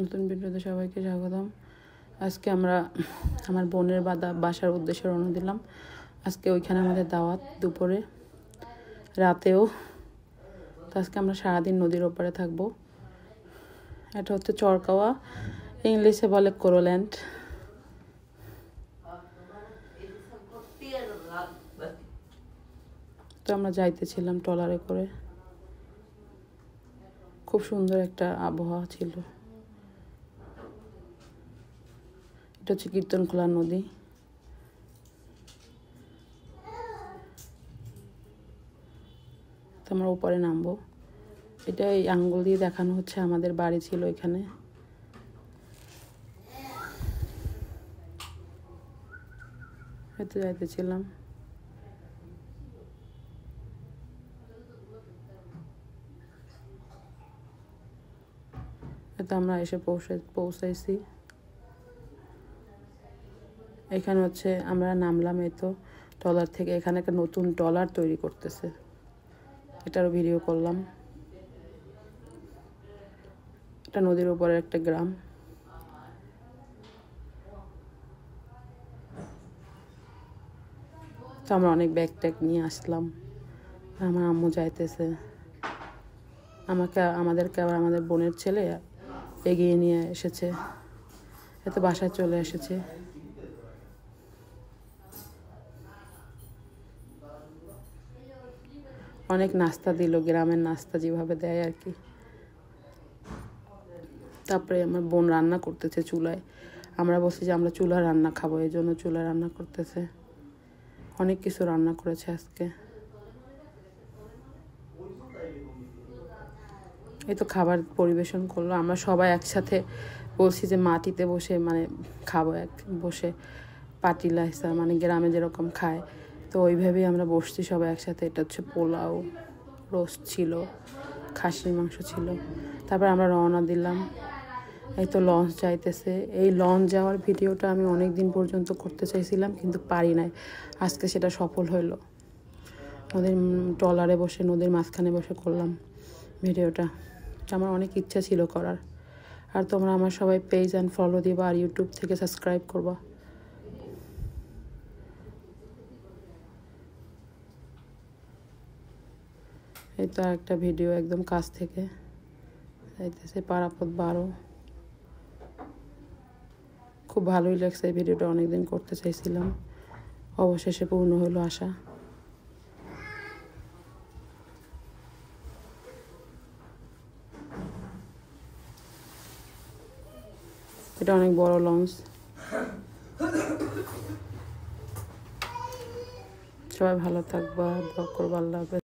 নতুন ভিডিওতে সবাইকে স্বাগতম। আজকে আমরা আমার বোনের বাসার উদ্দেশ্যে রওনা দিলাম। আজকে ওইখানে আমাদের দাওয়াত, দুপুরে রাতেও। তো আজকে আমরা সারাদিন নদীর ওপারে থাকবো। এটা হচ্ছে চরকাওয়া, ইংলিশে বলে কোরোল্যান্ড। তো আমরা যাইতেছিলাম ট্রলারে করে। খুব সুন্দর একটা আবহাওয়া ছিল। এটা হচ্ছে কীর্তনখোলা নদী। তো আমরা উপরে নামবো। এটা এই আঙ্গুল দিয়ে দেখানো হচ্ছে আমাদের বাড়ি ছিল এখানে। হয়তো যাইতেছিলাম। তো আমরা এসে পৌঁছাইছি। এখানে হচ্ছে আমরা নামলাম এই তো ট্রলার থেকে। এখানে একটা নতুন ট্রলার তৈরি করতেছে, এটারও ভিডিও করলাম। এটা নদীর উপরে একটা গ্রাম। তো আমরা অনেক ব্যাগ ট্যাগ নিয়ে আসলাম। আমার আম্মু যাইতেছে, আমাদেরকে আবার আমাদের বোনের ছেলে এগিয়ে নিয়ে এসেছে। এতে বাসায় চলে এসেছে। অনেক নাস্তা দিল, গ্রামের নাস্তা যেভাবে দেয় আর কি। তারপরে আমার বোন রান্না করতেছে চুলায়। আমরা বলছি যে আমরা চুলা রান্না খাবো, এই জন্য চুলা রান্না করতেছে। অনেক কিছু রান্না করেছে আজকে। এই তো খাবার পরিবেশন করলো। আমরা সবাই একসাথে বলছি যে মাটিতে বসে মানে খাবো, বসে পাটিলা হিসাব, মানে গ্রামে যেরকম খায়, তো ওইভাবেই আমরা বসছি সবাই একসাথে। এটা হচ্ছে পোলাও, রোস্ট ছিল, খাসির মাংস ছিল। তারপর আমরা রওনা দিলাম। এই তো লঞ্চ যাইতেছে। এই লঞ্চ যাওয়ার ভিডিওটা আমি অনেক দিন পর্যন্ত করতে চাইছিলাম, কিন্তু পারি নাই। আজকে সেটা সফল হইল। নদীর ট্রলারে বসে, নদীর মাঝখানে বসে করলাম ভিডিওটা। আমার অনেক ইচ্ছা ছিল করার। আর তোমরা আমার সবাই পেজ অ্যান্ড ফলো দিবা, আর ইউটিউব থেকে সাবস্ক্রাইব করবা। এই তো একটা ভিডিও একদম কাছ থেকে যাইতেছে, পারাপথ 12। খুব ভালোই লাগছে এই ভিডিওটা, অনেকদিন করতে চাইছিলাম, অবশেষে পূর্ণ হলো আশা। এটা অনেক বড় লঞ্চ। সবাই ভালো থাকবা, দোয়া করবা। আল্লাহ হাফেজ।